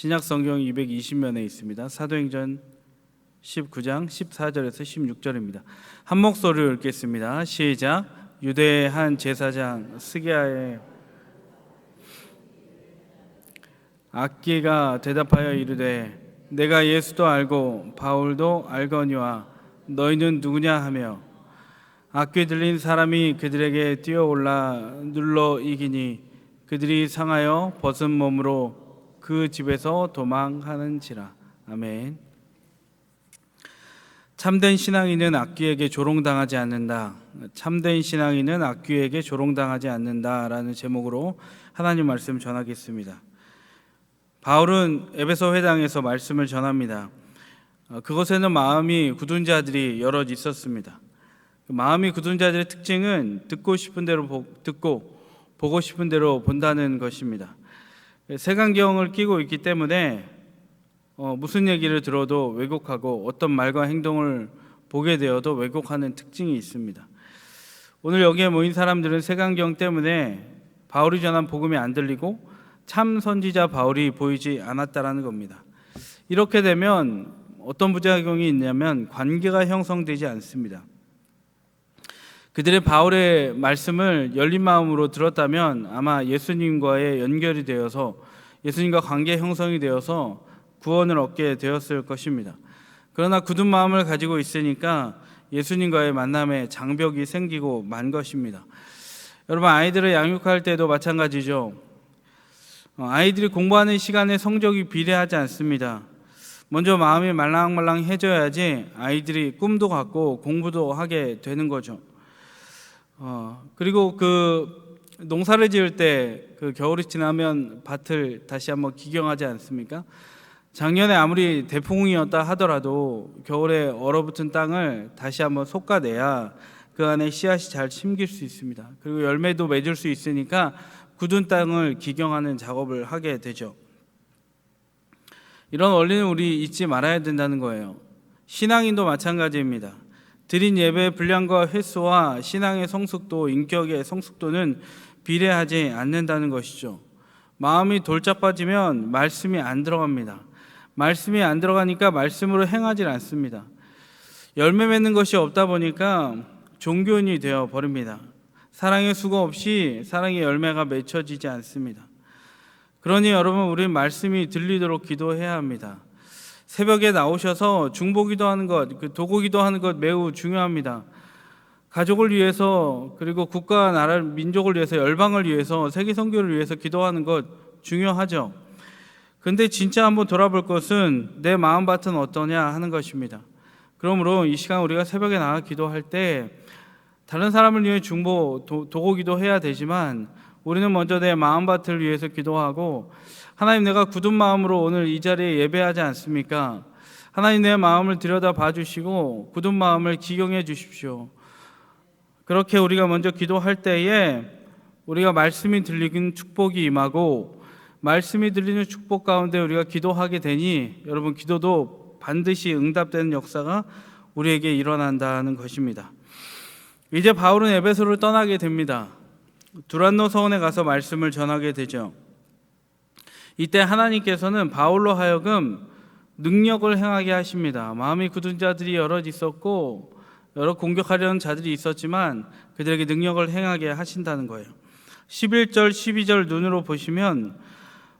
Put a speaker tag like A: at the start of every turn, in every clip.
A: 신약 성경 220면에 있습니다. 사도행전 19장 14절에서 16절입니다. 한 목소리로 읽겠습니다. 시작. 유대의 한 제사장 스게아의 악기가 대답하여 이르되 내가 예수도 알고 바울도 알거니와 너희는 누구냐 하며 악귀 들린 사람이 그들에게 뛰어올라 눌러 이기니 그들이 상하여 벗은 몸으로 그 집에서 도망하는지라. 아멘. 참된 신앙인은 악귀에게 조롱당하지 않는다. 참된 신앙인은 악귀에게 조롱당하지 않는다라는 제목으로 하나님 말씀 전하겠습니다. 바울은 에베소 회당에서 말씀을 전합니다. 그곳에는 마음이 굳은 자들이 여럿 있었습니다. 마음이 굳은 자들의 특징은 듣고 싶은 대로 듣고 보고 싶은 대로 본다는 것입니다. 색안경을 끼고 있기 때문에 무슨 얘기를 들어도 왜곡하고 어떤 말과 행동을 보게 되어도 왜곡하는 특징이 있습니다. 오늘 여기에 모인 사람들은 색안경 때문에 바울이 전한 복음이 안 들리고 참 선지자 바울이 보이지 않았다라는 겁니다. 이렇게 되면 어떤 부작용이 있냐면 관계가 형성되지 않습니다. 그들의 바울의 말씀을 열린 마음으로 들었다면 아마 예수님과의 연결이 되어서 예수님과 관계 형성이 되어서 구원을 얻게 되었을 것입니다. 그러나 굳은 마음을 가지고 있으니까 예수님과의 만남에 장벽이 생기고 만 것입니다. 여러분, 아이들을 양육할 때도 마찬가지죠. 아이들이 공부하는 시간에 성적이 비례하지 않습니다. 먼저 마음이 말랑말랑해져야지 아이들이 꿈도 갖고 공부도 하게 되는 거죠. 그리고 농사를 지을 때 겨울이 지나면 밭을 다시 한번 기경하지 않습니까? 작년에 아무리 대풍이었다 하더라도 겨울에 얼어붙은 땅을 다시 한번 솎아내야 그 안에 씨앗이 잘 심길 수 있습니다. 그리고 열매도 맺을 수 있으니까 굳은 땅을 기경하는 작업을 하게 되죠. 이런 원리는 우리 잊지 말아야 된다는 거예요. 신앙인도 마찬가지입니다. 드린 예배의 분량과 횟수와 신앙의 성숙도, 인격의 성숙도는 비례하지 않는다는 것이죠. 마음이 돌짝빠지면 말씀이 안 들어갑니다. 말씀이 안 들어가니까 말씀으로 행하지 않습니다. 열매 맺는 것이 없다 보니까 종교인이 되어 버립니다. 사랑의 수고 없이 사랑의 열매가 맺혀지지 않습니다. 그러니 여러분, 우리는 말씀이 들리도록 기도해야 합니다. 새벽에 나오셔서 중보기도 하는 것, 도고기도 하는 것 매우 중요합니다. 가족을 위해서, 그리고 국가, 나라, 민족을 위해서, 열방을 위해서, 세계 선교를 위해서 기도하는 것 중요하죠. 근데 진짜 한번 돌아볼 것은 내 마음밭은 어떠냐 하는 것입니다. 그러므로 이 시간 우리가 새벽에 나가 기도할 때 다른 사람을 위해 중보, 도고기도 해야 되지만 우리는 먼저 내 마음밭을 위해서 기도하고, 하나님, 내가 굳은 마음으로 오늘 이 자리에 예배하지 않습니까? 하나님, 내 마음을 들여다 봐주시고 굳은 마음을 기경해 주십시오. 그렇게 우리가 먼저 기도할 때에 우리가 말씀이 들리는 축복이 임하고, 말씀이 들리는 축복 가운데 우리가 기도하게 되니 여러분, 기도도 반드시 응답되는 역사가 우리에게 일어난다는 것입니다. 이제 바울은 에베소를 떠나게 됩니다. 두란노 서원에 가서 말씀을 전하게 되죠. 이때 하나님께서는 바울로 하여금 능력을 행하게 하십니다. 마음이 굳은 자들이 여럿 있었고 여러 공격하려는 자들이 있었지만 그들에게 능력을 행하게 하신다는 거예요. 11절 12절 눈으로 보시면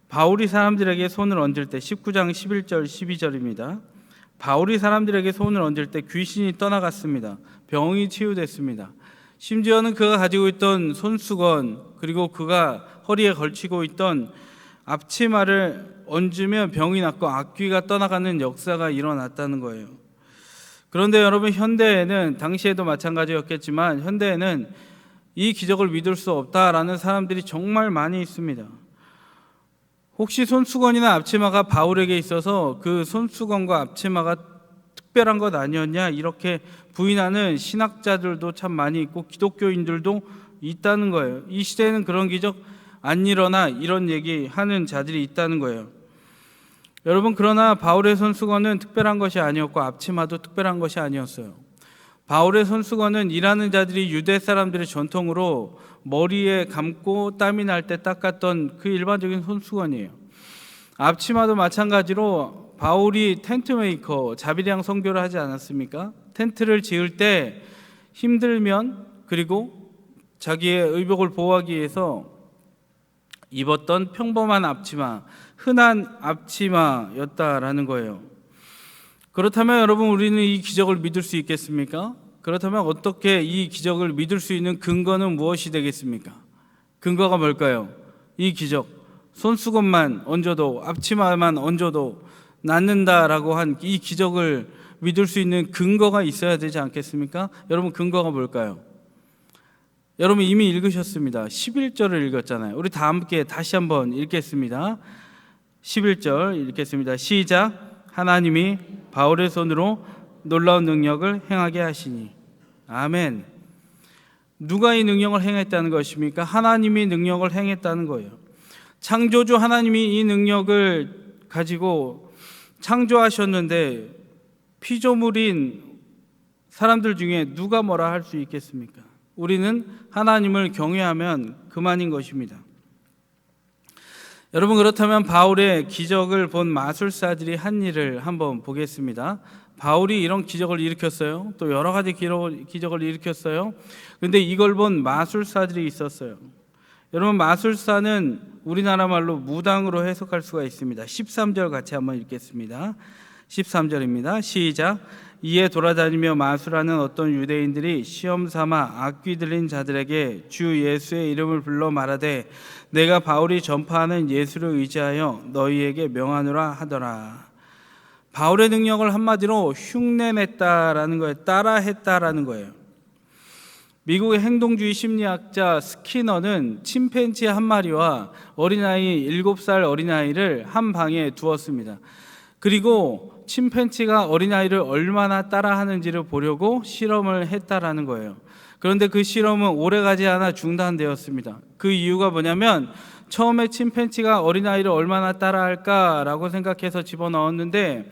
A: 바울이 사람들에게 손을 얹을 때, 19장 11절 12절입니다. 바울이 사람들에게 손을 얹을 때 귀신이 떠나갔습니다. 병이 치유됐습니다. 심지어는 그가 가지고 있던 손수건, 그리고 그가 허리에 걸치고 있던 앞치마를 얹으면 병이 낫고 악귀가 떠나가는 역사가 일어났다는 거예요. 그런데 여러분, 현대에는, 당시에도 마찬가지였겠지만 현대에는 이 기적을 믿을 수 없다라는 사람들이 정말 많이 있습니다. 혹시 손수건이나 앞치마가 바울에게 있어서 그 손수건과 앞치마가 특별한 것 아니었냐, 이렇게 부인하는 신학자들도 참 많이 있고 기독교인들도 있다는 거예요. 이 시대에는 그런 기적 안 일어나, 이런 얘기하는 자들이 있다는 거예요. 여러분, 그러나 바울의 손수건은 특별한 것이 아니었고 앞치마도 특별한 것이 아니었어요. 바울의 손수건은 일하는 자들이 유대 사람들의 전통으로 머리에 감고 땀이 날 때 닦았던 그 일반적인 손수건이에요. 앞치마도 마찬가지로 바울이 텐트 메이커 자비량 선교를 하지 않았습니까? 텐트를 지을 때 힘들면 그리고 자기의 의복을 보호하기 위해서 입었던 평범한 앞치마, 흔한 앞치마였다라는 거예요. 그렇다면 여러분, 우리는 이 기적을 믿을 수 있겠습니까? 그렇다면 어떻게 이 기적을 믿을 수 있는 근거는 무엇이 되겠습니까? 근거가 뭘까요? 이 기적, 손수건만 얹어도, 앞치마만 얹어도 낫는다라고 한 이 기적을 믿을 수 있는 근거가 있어야 되지 않겠습니까? 여러분, 근거가 뭘까요? 여러분 이미 읽으셨습니다. 11절을 읽었잖아요. 우리 다 함께 다시 한번 읽겠습니다. 11절 읽겠습니다. 시작. 하나님이 바울의 손으로 놀라운 능력을 행하게 하시니. 아멘. 누가 이 능력을 행했다는 것입니까? 하나님이 능력을 행했다는 거예요. 창조주 하나님이 이 능력을 가지고 창조하셨는데 피조물인 사람들 중에 누가 뭐라 할 수 있겠습니까? 우리는 하나님을 경외하면 그만인 것입니다. 여러분, 그렇다면 바울의 기적을 본 마술사들이 한 일을 한번 보겠습니다. 바울이 이런 기적을 일으켰어요. 또 여러 가지 기적을 일으켰어요. 그런데 이걸 본 마술사들이 있었어요. 여러분, 마술사는 우리나라 말로 무당으로 해석할 수가 있습니다. 13절 같이 한번 읽겠습니다. 13절입니다. 시작. 이에 돌아다니며 마술하는 어떤 유대인들이 시험 삼아 악귀 들린 자들에게 주 예수의 이름을 불러 말하되 내가 바울이 전파하는 예수를 의지하여 너희에게 명하노라 하더라. 바울의 능력을 한마디로 흉내냈다라는 거예요. 따라했다라는 거예요. 미국의 행동주의 심리학자 스키너는 침팬지 한 마리와 어린아이 7살 어린아이를 한 방에 두었습니다. 그리고 침팬지가 어린아이를 얼마나 따라하는지를 보려고 실험을 했다라는 거예요. 그런데 그 실험은 오래가지 않아 중단되었습니다. 그 이유가 뭐냐면 처음에 침팬지가 어린아이를 얼마나 따라할까라고 생각해서 집어넣었는데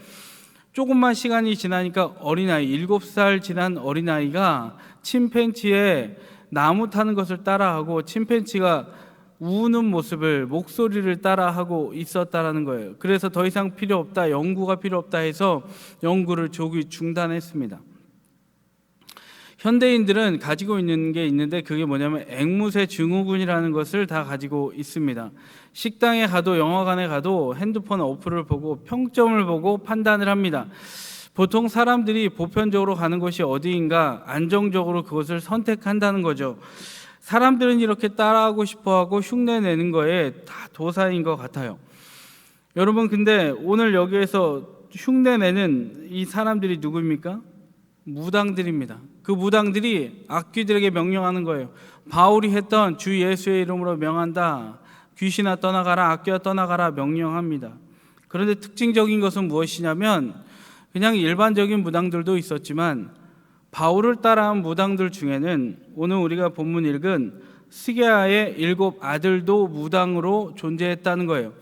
A: 조금만 시간이 지나니까 어린아이, 7살 지난 어린아이가 침팬지의 나무 타는 것을 따라하고 침팬지가 우는 모습을, 목소리를 따라하고 있었다라는 거예요. 그래서 더 이상 필요 없다, 연구가 필요 없다 해서 연구를 조기 중단했습니다. 현대인들은 가지고 있는 게 있는데 그게 뭐냐면 앵무새 증후군이라는 것을 다 가지고 있습니다. 식당에 가도 영화관에 가도 핸드폰 어플을 보고 평점을 보고 판단을 합니다. 보통 사람들이 보편적으로 가는 곳이 어디인가 안정적으로 그것을 선택한다는 거죠. 사람들은 이렇게 따라하고 싶어하고 흉내내는 거에 다 도사인 것 같아요. 여러분, 근데 오늘 여기에서 흉내내는 이 사람들이 누구입니까? 무당들입니다. 그 무당들이 악귀들에게 명령하는 거예요. 바울이 했던 주 예수의 이름으로 명한다. 귀신아 떠나가라, 악귀야 떠나가라 명령합니다. 그런데 특징적인 것은 무엇이냐면 그냥 일반적인 무당들도 있었지만 바울을 따라한 무당들 중에는 오늘 우리가 본문 읽은 스게아의 7 아들도 무당으로 존재했다는 거예요.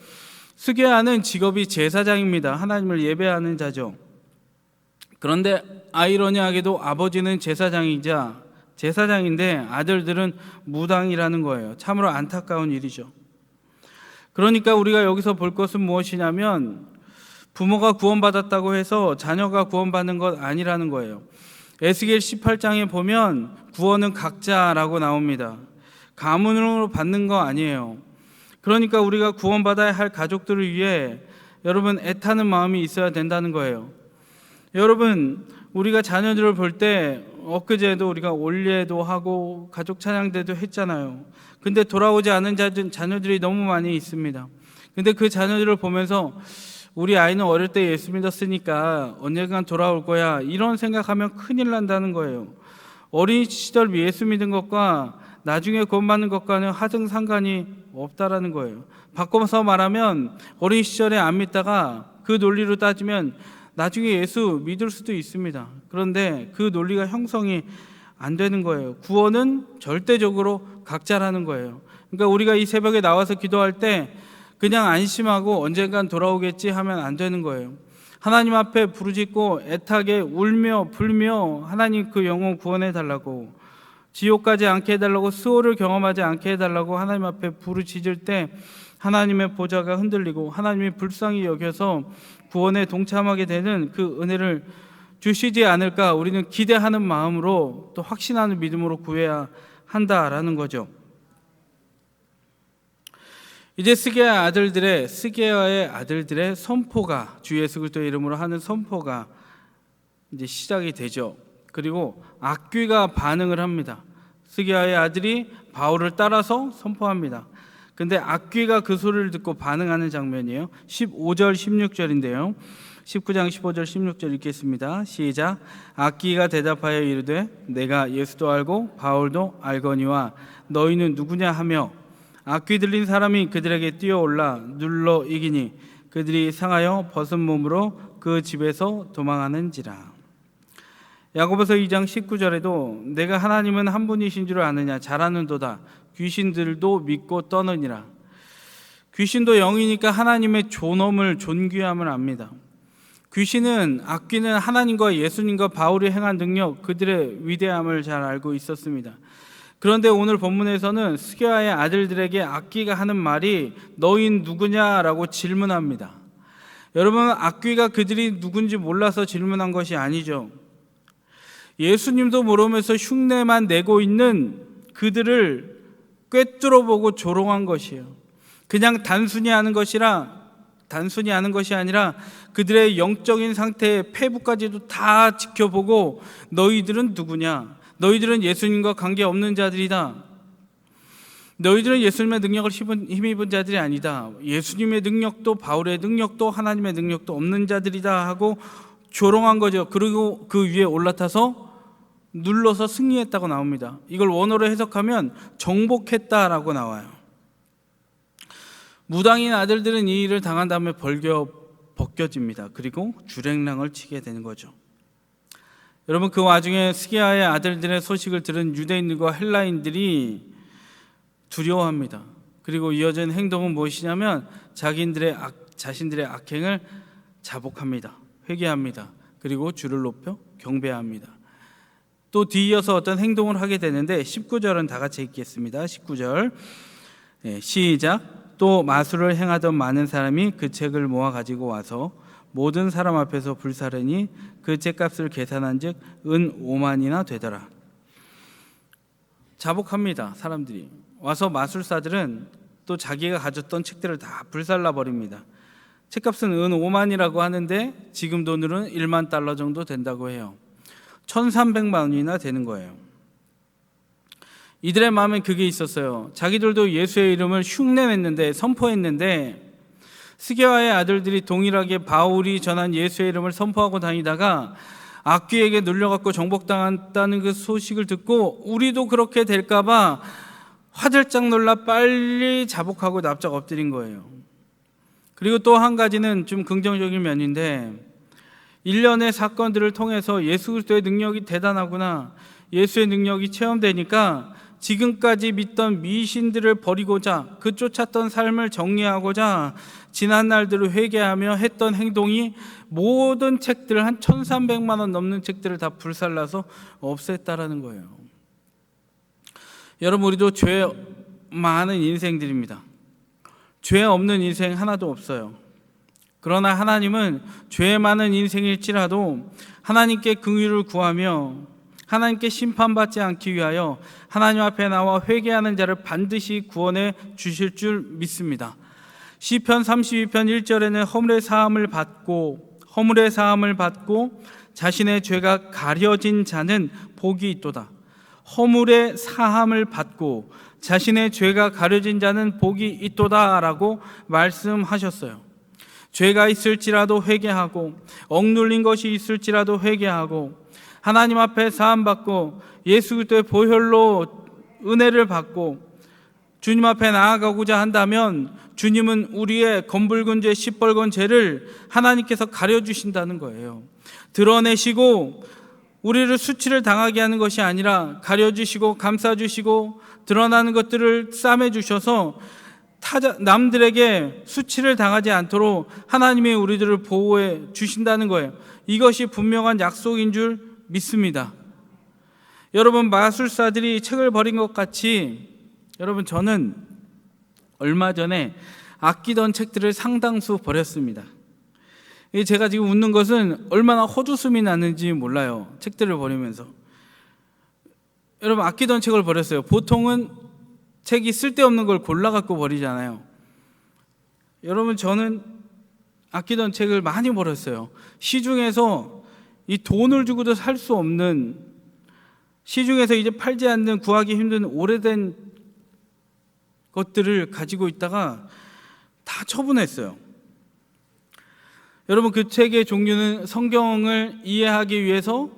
A: 스게아는 직업이 제사장입니다. 하나님을 예배하는 자죠. 그런데 아이러니하게도 아버지는 제사장인데 아들들은 무당이라는 거예요. 참으로 안타까운 일이죠. 그러니까 우리가 여기서 볼 것은 무엇이냐면 부모가 구원받았다고 해서 자녀가 구원받는 것 아니라는 거예요. 에스겔 18장에 보면 구원은 각자라고 나옵니다. 가문으로 받는 거 아니에요. 그러니까 우리가 구원받아야 할 가족들을 위해 여러분 애타는 마음이 있어야 된다는 거예요. 여러분, 우리가 자녀들을 볼 때 엊그제도 우리가 올예도 하고 가족 찬양대도 했잖아요. 근데 돌아오지 않은 자녀들이 너무 많이 있습니다. 근데 그 자녀들을 보면서 우리 아이는 어릴 때 예수 믿었으니까 언젠간 돌아올 거야, 이런 생각하면 큰일 난다는 거예요. 어린 시절 예수 믿은 것과 나중에 구원받는 것과는 하등 상관이 없다라는 거예요. 바꿔서 말하면 어린 시절에 안 믿다가 그 논리로 따지면 나중에 예수 믿을 수도 있습니다. 그런데 그 논리가 형성이 안 되는 거예요. 구원은 절대적으로 각자라는 거예요. 그러니까 우리가 이 새벽에 나와서 기도할 때 그냥 안심하고 언젠간 돌아오겠지 하면 안 되는 거예요. 하나님 앞에 부르짖고 애타게 울며 불며 하나님 그 영혼 구원해 달라고, 지옥 가지 않게 해달라고, 수호를 경험하지 않게 해달라고 하나님 앞에 부르짖을 때 하나님의 보좌가 흔들리고 하나님이 불쌍히 여겨서 구원에 동참하게 되는 그 은혜를 주시지 않을까 우리는 기대하는 마음으로 또 확신하는 믿음으로 구해야 한다라는 거죠. 이제 스게아의 아들들의 선포가, 주 예수 그리스도의 이름으로 하는 선포가 이제 시작이 되죠. 그리고 악귀가 반응을 합니다. 스게아의 아들이 바울을 따라서 선포합니다. 근데 악귀가 그 소리를 듣고 반응하는 장면이에요. 15절 16절인데요. 19장 15절 16절 읽겠습니다. 시작. 악귀가 대답하여 이르되 내가 예수도 알고 바울도 알거니와 너희는 누구냐 하며 악귀 들린 사람이 그들에게 뛰어올라 눌러 이기니 그들이 상하여 벗은 몸으로 그 집에서 도망하는지라. 야고보서 2장 19절에도 내가 하나님은 한 분이신 줄 아느냐 잘 아는도다 귀신들도 믿고 떠느니라. 귀신도 영이니까 하나님의 존엄을 존귀함을 압니다. 귀신은 악귀는 하나님과 예수님과 바울이 행한 능력 그들의 위대함을 잘 알고 있었습니다. 그런데 오늘 본문에서는 스게아의 아들들에게 악귀가 하는 말이 너희는 누구냐라고 질문합니다. 여러분, 악귀가 그들이 누군지 몰라서 질문한 것이 아니죠. 예수님도 모르면서 흉내만 내고 있는 그들을 꿰뚫어 보고 조롱한 것이에요. 그냥 단순히 하는 것이 아니라 그들의 영적인 상태의 폐부까지도 다 지켜보고 너희들은 누구냐? 너희들은 예수님과 관계없는 자들이다. 너희들은 예수님의 능력을 힘입은 자들이 아니다. 예수님의 능력도 바울의 능력도 하나님의 능력도 없는 자들이다 하고 조롱한 거죠. 그리고 그 위에 올라타서 눌러서 승리했다고 나옵니다. 이걸 원어로 해석하면 정복했다라고 나와요. 무당인 아들들은 이 일을 당한 다음에 벗겨집니다. 그리고 주랭랑을 치게 되는 거죠. 여러분, 그 와중에 스게아의 아들들의 소식을 들은 유대인들과 헬라인들이 두려워합니다. 그리고 이어진 행동은 무엇이냐면 자신들의 악행을 자복합니다. 회개합니다. 그리고 주를 높여 경배합니다. 또 뒤이어서 어떤 행동을 하게 되는데 19절은 다 같이 읽겠습니다. 19절 시작. 또 마술을 행하던 많은 사람이 그 책을 모아 가지고 와서 모든 사람 앞에서 불사르니 그 책값을 계산한 즉 은 5만이나 되더라. 자복합니다. 사람들이 와서 마술사들은 또 자기가 가졌던 책들을 다 불살라 버립니다. 책값은 은 5만이라고 하는데 지금 돈으로는 1만 달러 정도 된다고 해요. 1,300만 원이나 되는 거예요. 이들의 마음엔 그게 있었어요. 자기들도 예수의 이름을 흉내냈는데, 선포했는데 스게아의 아들들이 동일하게 바울이 전한 예수의 이름을 선포하고 다니다가 악귀에게 눌려갖고 정복당했다는 그 소식을 듣고 우리도 그렇게 될까봐 화들짝 놀라 빨리 자복하고 납작 엎드린 거예요. 그리고 또 한 가지는 좀 긍정적인 면인데, 일련의 사건들을 통해서 예수 그리스도의 능력이 대단하구나, 예수의 능력이 체험되니까 지금까지 믿던 미신들을 버리고자, 그 쫓았던 삶을 정리하고자 지난 날들을 회개하며 했던 행동이 모든 책들, 한 1,300만 원 넘는 책들을 다 불살라서 없앴다라는 거예요. 여러분, 우리도 죄 많은 인생들입니다. 죄 없는 인생 하나도 없어요. 그러나 하나님은 죄 많은 인생일지라도 하나님께 긍휼을 구하며 하나님께 심판받지 않기 위하여 하나님 앞에 나와 회개하는 자를 반드시 구원해 주실 줄 믿습니다. 시편 32편 1절에는 허물의 사함을 받고 자신의 죄가 가려진 자는 복이 있도다. 허물의 사함을 받고 자신의 죄가 가려진 자는 복이 있도다라고 말씀하셨어요. 죄가 있을지라도 회개하고 억눌린 것이 있을지라도 회개하고 하나님 앞에 사함받고 예수 그리스도의 보혈로 은혜를 받고 주님 앞에 나아가고자 한다면 주님은 우리의 검붉은 죄, 시뻘건 죄를 하나님께서 가려주신다는 거예요. 드러내시고 우리를 수치를 당하게 하는 것이 아니라 가려주시고 감싸주시고 드러나는 것들을 싸매주셔서 남들에게 수치를 당하지 않도록 하나님이 우리들을 보호해 주신다는 거예요. 이것이 분명한 약속인 줄 믿습니다. 여러분, 마술사들이 책을 버린 것 같이, 여러분, 저는 얼마 전에 아끼던 책들을 상당수 버렸습니다. 제가 지금 웃는 것은 얼마나 헛웃음이 나는지 몰라요. 책들을 버리면서. 여러분, 아끼던 책을 버렸어요. 보통은 책이 쓸데없는 걸 골라갖고 버리잖아요. 여러분, 저는 아끼던 책을 많이 버렸어요. 시중에서 이 돈을 주고도 살 수 없는, 시중에서 이제 팔지 않는, 구하기 힘든 오래된 것들을 가지고 있다가 다 처분했어요. 여러분, 그 책의 종류는 성경을 이해하기 위해서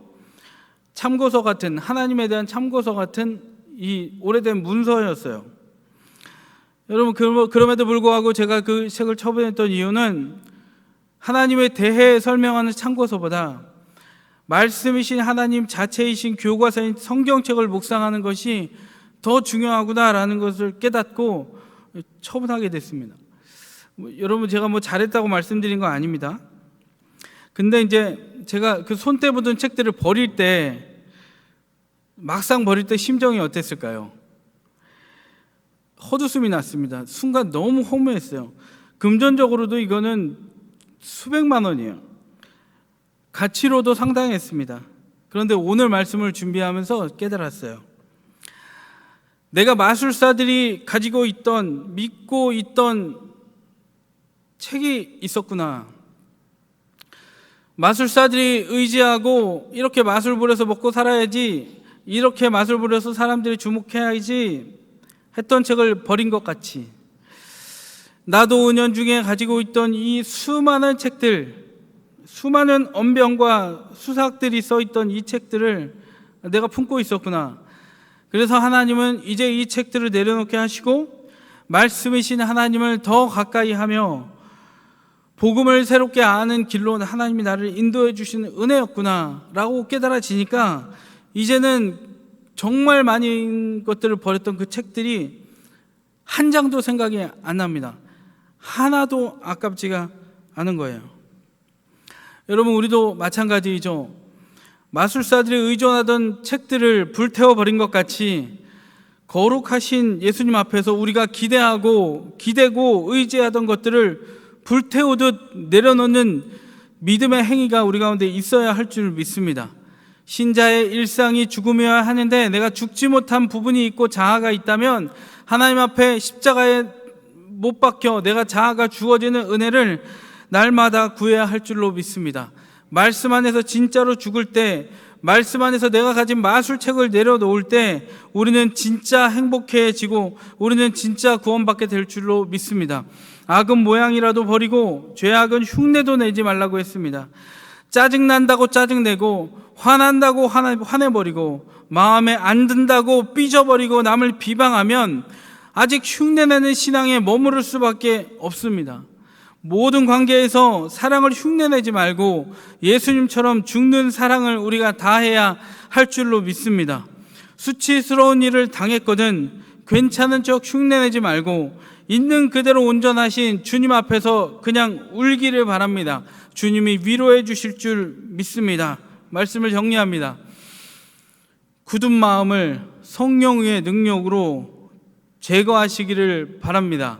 A: 참고서 같은, 하나님에 대한 참고서 같은 이 오래된 문서였어요. 여러분, 그럼에도 불구하고 제가 그 책을 처분했던 이유는 하나님에 대해 설명하는 참고서보다 말씀이신 하나님 자체이신 교과서인 성경책을 묵상하는 것이 더 중요하구나라는 것을 깨닫고 처분하게 됐습니다. 여러분, 제가 잘했다고 말씀드린 거 아닙니다. 근데 이제 제가 그 손때 묻은 책들을 버릴 때, 막상 버릴 때 심정이 어땠을까요? 헛웃음이 났습니다. 순간 너무 허무했어요. 금전적으로도 이거는 수백만 원이에요. 가치로도 상당했습니다. 그런데 오늘 말씀을 준비하면서 깨달았어요. 내가 마술사들이 가지고 있던, 믿고 있던 책이 있었구나. 마술사들이 의지하고 이렇게 마술 부려서 먹고 살아야지, 이렇게 마술 부려서 사람들이 주목해야지 했던 책을 버린 것 같이, 나도 은연중에 가지고 있던 이 수많은 책들, 수많은 언병과 수삭들이 써있던 이 책들을 내가 품고 있었구나. 그래서 하나님은 이제 이 책들을 내려놓게 하시고 말씀이신 하나님을 더 가까이 하며 복음을 새롭게 아는 길로 하나님이 나를 인도해 주시는 은혜였구나 라고 깨달아지니까 이제는 정말 많은 것들을 버렸던 그 책들이 한 장도 생각이 안 납니다. 하나도 아깝지가 않은 거예요. 여러분, 우리도 마찬가지죠. 마술사들이 의존하던 책들을 불태워버린 것 같이 거룩하신 예수님 앞에서 우리가 기대고 의지하던 것들을 불태우듯 내려놓는 믿음의 행위가 우리 가운데 있어야 할 줄 믿습니다. 신자의 일상이 죽음이어야 하는데 내가 죽지 못한 부분이 있고 자아가 있다면 하나님 앞에 십자가에 못 박혀 내가 자아가 주어지는 은혜를 날마다 구해야 할 줄로 믿습니다. 말씀 안에서 진짜로 죽을 때, 말씀 안에서 내가 가진 마술책을 내려놓을 때 우리는 진짜 행복해지고 우리는 진짜 구원받게 될 줄로 믿습니다. 악은 모양이라도 버리고 죄악은 흉내도 내지 말라고 했습니다. 짜증난다고 짜증내고 화난다고 화내버리고 마음에 안 든다고 삐져버리고 남을 비방하면 아직 흉내내는 신앙에 머무를 수밖에 없습니다. 모든 관계에서 사랑을 흉내내지 말고 예수님처럼 죽는 사랑을 우리가 다해야 할 줄로 믿습니다. 수치스러운 일을 당했거든 괜찮은 척 흉내내지 말고 있는 그대로 온전하신 주님 앞에서 그냥 울기를 바랍니다. 주님이 위로해 주실 줄 믿습니다. 말씀을 정리합니다. 굳은 마음을 성령의 능력으로 제거하시기를 바랍니다.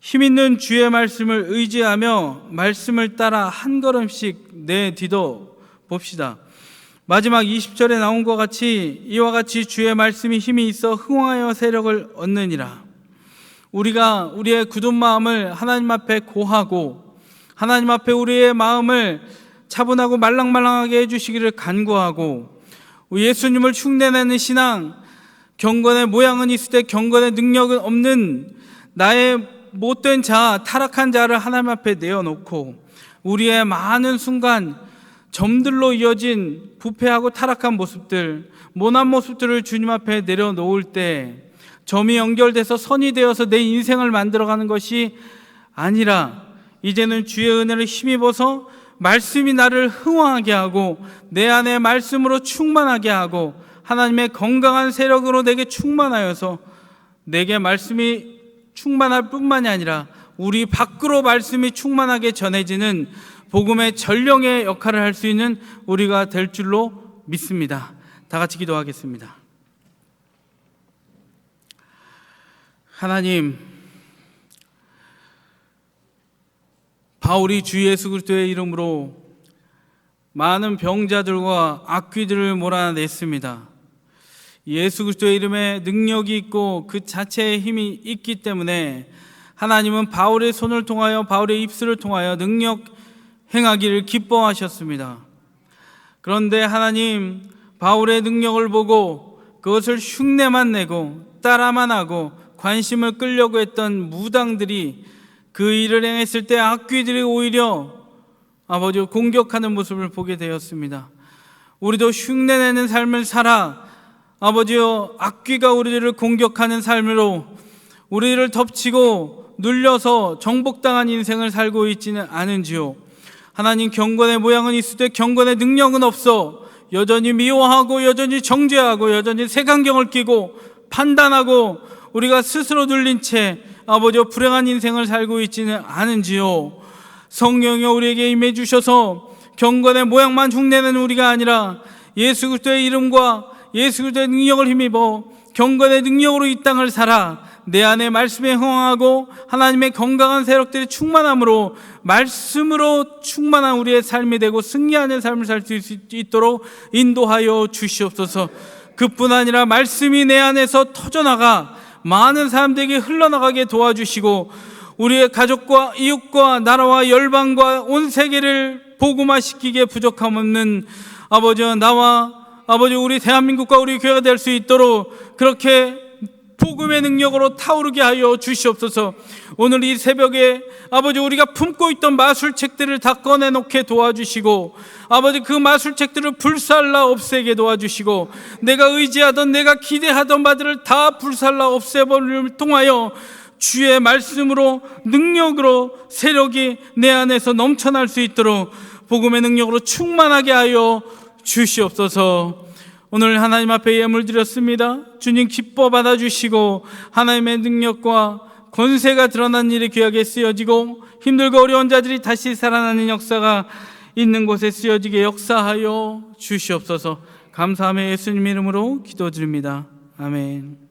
A: 힘있는 주의 말씀을 의지하며 말씀을 따라 한 걸음씩 내딛어 봅시다. 마지막 20절에 나온 것 같이 이와 같이 주의 말씀이 힘이 있어 흥하여 세력을 얻느니라. 우리가 우리의 굳은 마음을 하나님 앞에 고하고 하나님 앞에 우리의 마음을 차분하고 말랑말랑하게 해주시기를 간구하고 예수님을 흉내내는 신앙, 경건의 모양은 있을 때 경건의 능력은 없는 나의 못된 자, 타락한 자를 하나님 앞에 내어놓고 우리의 많은 순간 점들로 이어진 부패하고 타락한 모습들, 모난 모습들을 주님 앞에 내려놓을 때 점이 연결돼서 선이 되어서 내 인생을 만들어가는 것이 아니라 이제는 주의 은혜를 힘입어서 말씀이 나를 흥왕하게 하고 내 안에 말씀으로 충만하게 하고 하나님의 건강한 세력으로 내게 충만하여서 내게 말씀이 충만할 뿐만이 아니라 우리 밖으로 말씀이 충만하게 전해지는 복음의 전령의 역할을 할 수 있는 우리가 될 줄로 믿습니다. 다 같이 기도하겠습니다. 하나님, 바울이 주 예수 그리스도의 이름으로 많은 병자들과 악귀들을 몰아냈습니다. 예수 그리스도의 이름에 능력이 있고 그 자체의 힘이 있기 때문에 하나님은 바울의 손을 통하여, 바울의 입술을 통하여 능력 행하기를 기뻐하셨습니다. 그런데 하나님, 바울의 능력을 보고 그것을 흉내만 내고 따라만 하고 관심을 끌려고 했던 무당들이 그 일을 행했을 때 악귀들이 오히려 아버지 공격하는 모습을 보게 되었습니다. 우리도 흉내내는 삶을 살아 아버지여 악귀가 우리들을 공격하는 삶으로 우리를 덮치고 눌려서 정복당한 인생을 살고 있지는 않은지요. 하나님, 경건의 모양은 있으되 경건의 능력은 없어 여전히 미워하고 여전히 정죄하고 여전히 색안경을 끼고 판단하고 우리가 스스로 눌린 채 아버지여 불행한 인생을 살고 있지는 않은지요. 성령이 우리에게 임해 주셔서 경건의 모양만 흉내내는 우리가 아니라 예수 그리스도의 이름과 예수 그리스도의 능력을 힘입어 경건의 능력으로 이 땅을 살아 내 안에 말씀에 흥하고 하나님의 건강한 세력들이 충만함으로 말씀으로 충만한 우리의 삶이 되고 승리하는 삶을 살 수 있도록 인도하여 주시옵소서. 그뿐 아니라 말씀이 내 안에서 터져나가 많은 사람들에게 흘러나가게 도와주시고 우리의 가족과 이웃과 나라와 열방과 온 세계를 복음화시키기에 부족함 없는 아버지, 나와 아버지 우리 대한민국과 우리 교회가 될 수 있도록 그렇게 복음의 능력으로 타오르게 하여 주시옵소서. 오늘 이 새벽에 아버지 우리가 품고 있던 마술책들을 다 꺼내놓게 도와주시고 아버지 그 마술책들을 불살라 없애게 도와주시고 내가 의지하던 내가 기대하던 바들을 다 불살라 없애버림을 통하여 주의 말씀으로 능력으로 세력이 내 안에서 넘쳐날 수 있도록 복음의 능력으로 충만하게 하여 주시옵소서. 오늘 하나님 앞에 예물 드렸습니다. 주님 기뻐 받아주시고 하나님의 능력과 권세가 드러난 일이 귀하게 쓰여지고 힘들고 어려운 자들이 다시 살아나는 역사가 있는 곳에 쓰여지게 역사하여 주시옵소서. 감사하며 예수님 이름으로 기도드립니다. 아멘.